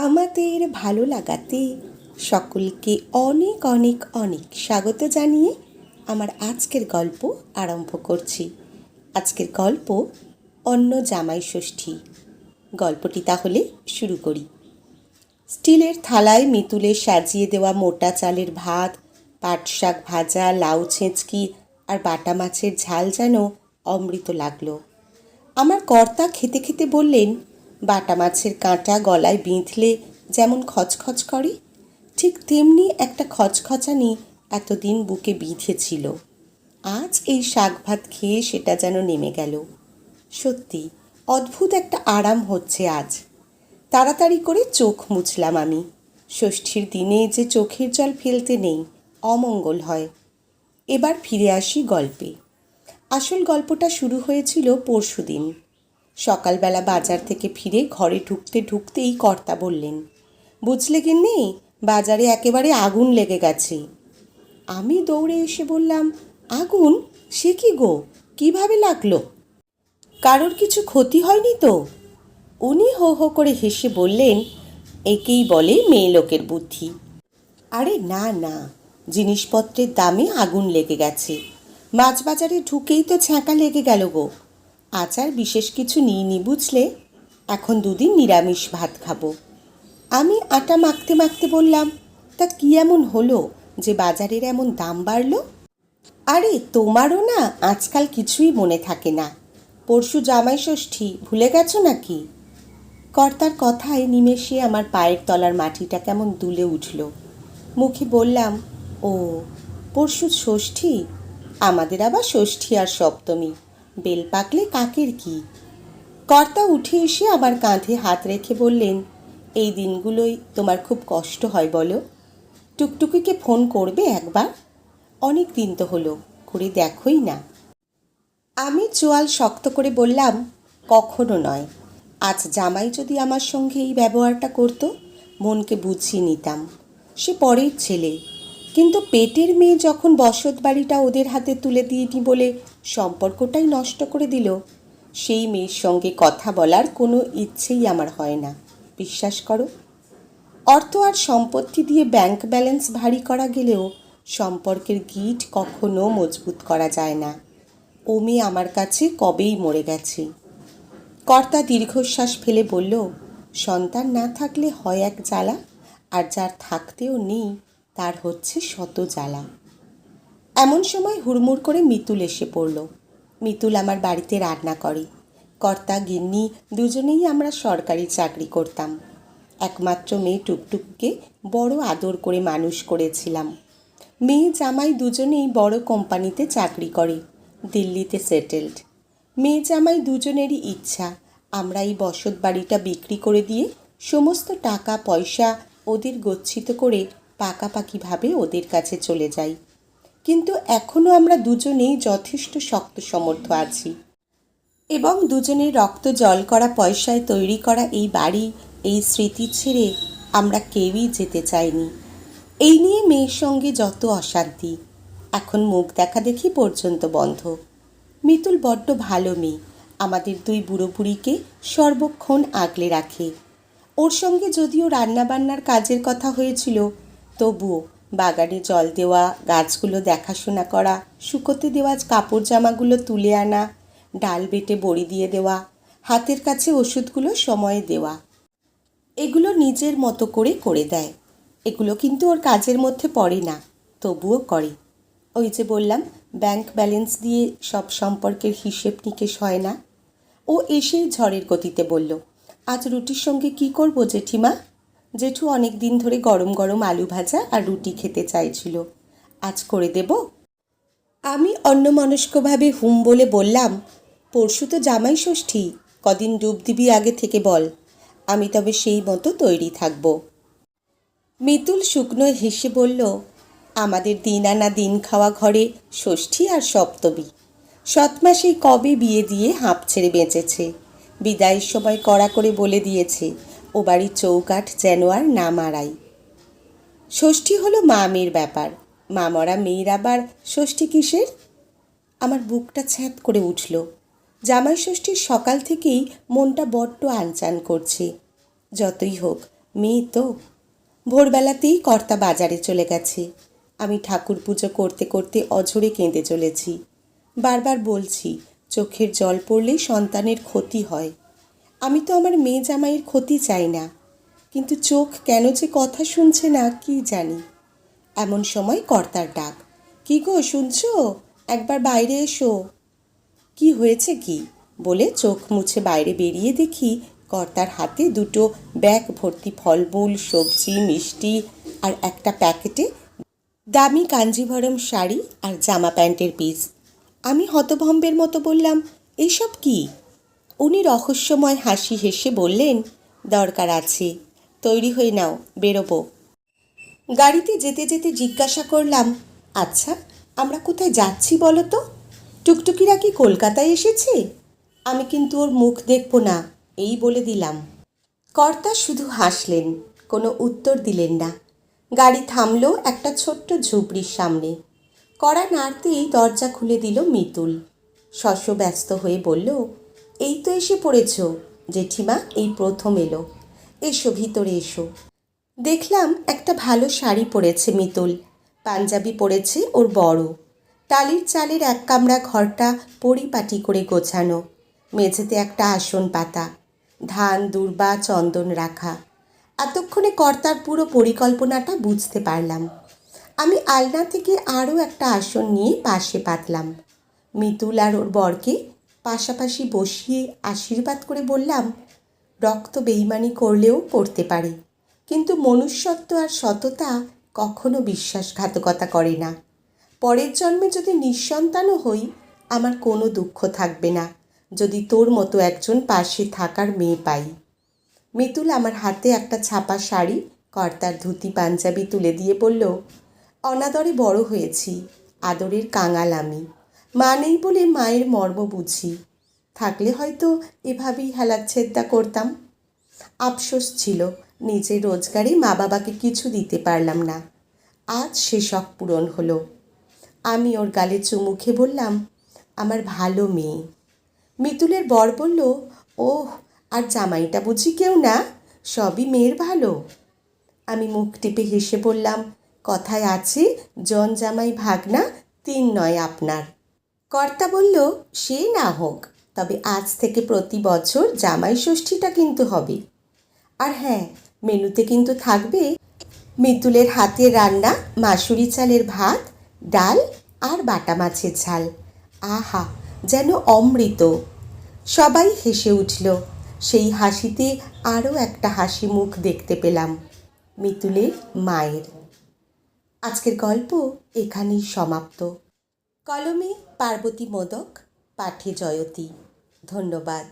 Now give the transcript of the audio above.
আমাদের ভালো লাগাতে সকলকে অনেক অনেক অনেক স্বাগত জানিয়ে আমার আজকের গল্প আরম্ভ করছি। আজকের গল্প অন্ন জামাই ষষ্ঠী। গল্পটি তাহলে শুরু করি। স্টিলের থালায় মিতুলের সাজিয়ে দেওয়া মোটা চালের ভাত, পাট শাক ভাজা, লাউ ছেঁচকি আর বাটা মাছের ঝাল যেন অমৃত লাগলো। আমার কর্তা খেতে খেতে বললেন, বাটা মাছের কাঁটা গলায় বিঁধলে যেমন খচখচ করে, ঠিক তেমনি একটা খচখচানি এতদিন বুকে বিঁধেছিল। আজ এই শাক ভাত খেয়ে সেটা যেন নেমে গেল। সত্যি অদ্ভুত একটা আরাম হচ্ছে আজ। তাড়াতাড়ি করে চোখ মুছলাম আমি। ষষ্ঠীর দিনে যে চোখের জল ফেলতে নেই, অমঙ্গল হয়। এবার ফিরে আসি গল্পে। আসল গল্পটা শুরু হয়েছিল পরশুদিন। সকালবেলা বাজার থেকে ফিরে ঘরে ঢুকতে ঢুকতেই কর্তা বললেন, বুঝলে গিন্নি, বাজারে একেবারে আগুন লেগে গেছে। আমি দৌড়ে এসে বললাম, আগুন? সে কি গো, কিভাবে লাগলো? কারোর কিছু ক্ষতি হয়নি তো? উনি হো হো করে হেসে বললেন, একেই বলে মেয়ে লোকের বুদ্ধি। আরে না না, জিনিসপত্রের দামে আগুন লেগে গেছে। মাছ বাজারে ঢুকেই তো ছ্যাঁকা লেগে গেল গো। আচার বিশেষ কিছু নিইনি বুঝলে, এখন দুদিন নিরামিষ ভাত খাবো। আমি আটা মাখতে মাখতে বললাম, তা কি এমন হলো যে বাজারের এমন দাম বাড়লো? আরে তোমারও না আজকাল কিছুই মনে থাকে না। পরশু জামাই ষষ্ঠী, ভুলে গেছো নাকি? কর্তার কথায় নিমেষে আমার পায়ের তলার মাটিটা কেমন দুলে উঠল। মুখে বললাম, ও পরশু ষষ্ঠী? আমাদের আবার ষষ্ঠী আর সপ্তমী, বেল পাকলে কাকের কি। কর্তা উঠে এসে আমার কাঁধে হাত রেখে বললেন, এই দিনগুলোই তোমার খুব কষ্ট হয় বলো? টুকটুকিকে ফোন করবে একবার? অনেক দিন তো হলো, করে দেখোই না। আমি চোয়াল শক্ত করে বললাম, কখনো নয়। আজ জামাই যদি আমার সঙ্গে এই ব্যবহারটা করতো, মনকে বুঝিয়ে নিতাম। সে পরের ছেলে, কিন্তু পেটের মেয়ে যখন বসত বাড়িটা ওদের হাতে তুলে দিইনি বলে সম্পর্কটাই নষ্ট করে দিল, সেই মেয়ের সঙ্গে কথা বলার কোনো ইচ্ছেই আমার হয় না, বিশ্বাস করো। অর্থ আর সম্পত্তি দিয়ে ব্যাংক ব্যালেন্স ভারী করা গেলেও সম্পর্কের গিঁট কখনো মজবুত করা যায় না। ও মেয়ে আমার কাছে কবেই মরে গেছে। কর্তা দীর্ঘশ্বাস ফেলে বলল, সন্তান না থাকলে হয় এক জ্বালা, আর যার থাকতেও নেই তার হচ্ছে শত জ্বালা। এমন সময় হুড়মুড় করে মিতুল এসে পড়ল। মিতুল আমার বাড়িতে রান্না করে। কর্তা গিন্নি দুজনেই আমরা সরকারি চাকরি করতাম। একমাত্র মেয়ে টুকটুককে বড় আদর করে মানুষ করেছিলাম। মেয়ে জামাই দুজনেই বড় কোম্পানিতে চাকরি করে, দিল্লিতে সেটেলড। মেয়ে জামাই দুজনেরই ইচ্ছা আমরা এই বসত বাড়িটা বিক্রি করে দিয়ে সমস্ত টাকা পয়সা ওদের গচ্ছিত করে পাকাপাকিভাবে ওদের কাছে চলে যাই। কিন্তু এখনও আমরা দুজনেই যথেষ্ট শক্ত সমর্থ আছি এবং দুজনের রক্ত জল করা পয়সায় তৈরি করা এই বাড়ি, এই স্মৃতি ছেড়ে আমরা কেউই যেতে চাইনি। এই নিয়ে মেয়ের সঙ্গে যত অশান্তি, এখন মুখ দেখা দেখি পর্যন্ত বন্ধ। মিতুল বড্ড ভালো মেয়ে, আমাদের দুই বুড়ো বুড়িকে সর্বক্ষণ আগলে রাখে। ওর সঙ্গে যদিও রান্নাবান্নার কাজের কথা হয়েছিল, তবুও বাগানে জল দেওয়া, গাছগুলো দেখাশোনা করা, শুকোতে দেওয়া কাপড় জামাগুলো তুলে আনা, ডাল বেটে বড়ি দিয়ে দেওয়া, হাতের কাছে ওষুধগুলো সময়ে দেওয়া, এগুলো নিজের মতো করে করে দেয়। এগুলো কিন্তু ওর কাজের মধ্যে পড়ে না, তবুও করে। ওই যে বললাম, ব্যাংক ব্যালেন্স দিয়ে সব সম্পর্কের হিসেব নিকেশ হয় না। ও এসেই ঝড়ের গতিতে বলল, আজ রুটির সঙ্গে কি করব জেঠিমা? জেঠু অনেক দিন ধরে গরম গরম আলু ভাজা আর রুটি খেতে চাইছিল, আজ করে দেব? আমি অন্যমনস্কভাবে হুম বলে বললাম, পরশু তো জামাই ষষ্ঠী, কদিন ডুব দিবি আগে থেকে বল, আমি তবে সেই মতো তৈরি থাকব। মিতুল শুকনো হেসে বলল, আমাদের দিন আনা দিন খাওয়া ঘরে ষষ্ঠী আর সপ্তমী। সৎমাসেই কবে বিয়ে দিয়ে হাঁপ ছেড়ে বেঁচেছে। বিদায়ের সময় কড়া করে বলে দিয়েছে, ও বাড়ির চৌকাঠ যেন আর না মারাই। ষষ্ঠী হলো মা মেয়ের ব্যাপার, মা মরা মেয়ের আবার ষষ্ঠী কিসের? আমার বুকটা ছ্যাঁত করে উঠল। জামাই ষষ্ঠীর সকাল থেকেই মনটা বড্ড আনচান করছে। যতই হোক, মেয়ে তো। ভোরবেলাতেই কর্তা বাজারে চলে গেছে। আমি ঠাকুর পুজো করতে করতে অঝরে কেঁদে চলেছি। বারবার বলছি, চোখের জল পড়লে সন্তানের ক্ষতি হয়। আমি তো আমার মেয়ে জামাইয়ের ক্ষতি চাই না, কিন্তু চোখ কেন যে কথা শুনছে না কি জানি। এমন সময় কর্তার ডাক, কি গো শুনছো? একবার বাইরে এসো। কি হয়েছে কি বলে চোখ মুছে বাইরে বেরিয়ে দেখি কর্তার হাতে দুটো ব্যাগ ভর্তি ফলমূল, সবজি, মিষ্টি আর একটা প্যাকেটে দামি কাঞ্জিভরম শাড়ি আর জামা প্যান্টের পিস। আমি হতভম্বের মতো বললাম, এইসব কি? উনি রহস্যময় হাসি হেসে বললেন, দরকার আছে, তৈরি হয়ে নাও, বেরোবো। গাড়িতে যেতে যেতে জিজ্ঞাসা করলাম, আচ্ছা আমরা কোথায় যাচ্ছি বলো তো? টুকটুকিরা কি কলকাতায় এসেছে? আমি কিন্তু ওর মুখ দেখব না, এই বলে দিলাম। কর্তা শুধু হাসলেন, কোনো উত্তর দিলেন না। গাড়ি থামলো একটা ছোট্ট ঝুপড়ির সামনে। কড়া নাড়তেই দরজা খুলে দিল মিতুল। শস্যব্যস্ত হয়ে বলল, এই তো এসে পড়েছ জেঠিমা, এই প্রথম এলো। এসো ভিতরে এসো। দেখলাম একটা ভালো শাড়ি পরেছে মিতুল, পাঞ্জাবি পরেছে ওর বড়। টালির চালের এক কামরা ঘরটা পরিপাটি করে গোছানো। মেঝেতে একটা আসন পাতা, ধান দূর্বা চন্দন রাখা। এতক্ষণে কর্তার পুরো পরিকল্পনাটা বুঝতে পারলাম। আমি আলনা থেকে আরও একটা আসন নিয়ে পাশে পাতলাম। মিতুল আর ওর বরকে পাশাপাশি বসিয়ে আশীর্বাদ করে বললাম, রক্ত বেইমানি করলেও করতে পারে, কিন্তু মনুষ্যত্ব আর সততা কখনো বিশ্বাসঘাতকতা করে না। পরের জন্মে যদি নিঃসন্তানও হই, আমার কোনো দুঃখ থাকবে না যদি তোর মতো একজন পাশে থাকার মেয়ে পাই। মিতুল আমার হাতে একটা ছাপা শাড়ি, কর্তার ধুতি পাঞ্জাবি তুলে দিয়ে বলল, অনাদরে বড় হয়েছি, আদরের কাঙাল আমি। মা নেই বলে মায়ের মর্ম বুঝি, থাকলে হয়তো এভাবেই হেলাচ্ছেদ্দা করতাম। আফসোস ছিল, নিজের রোজগারে মা বাবাকে কিছু দিতে পারলাম না। আজ সে শখ পূরণ হলো। আমি ওর গালে চুমু খেয়ে বললাম, আমার ভালো মেয়ে। মিতুলের বর বলল, ওহ, আর জামাইটা বুঝি কেউ না, সবই মেয়ের ভালো। আমি মুখ টিপে হেসে বললাম, কথায় আছে, জন জামাই ভাগনা, তিন নয় আপনার। কর্তা বলল, সে না হোক, তবে আজ থেকে প্রতি বছর জামাই ষষ্ঠীটা কিন্তু হবে। আর হ্যাঁ, মেনুতে কিন্তু থাকবে মিতুলের হাতের রান্না মাসুরি চালের ভাত, ডাল আর বাটা মাছের ঝাল। আহা, যেন অমৃত। সবাই হেসে উঠল। সেই হাসিতে আরও একটা হাসি মুখ দেখতে পেলাম, মিতুলের মায়ের। আজকের গল্প এখানেই সমাপ্ত। কলমে পার্বতী মোদক, পাঠে জয়তী। ধন্যবাদ।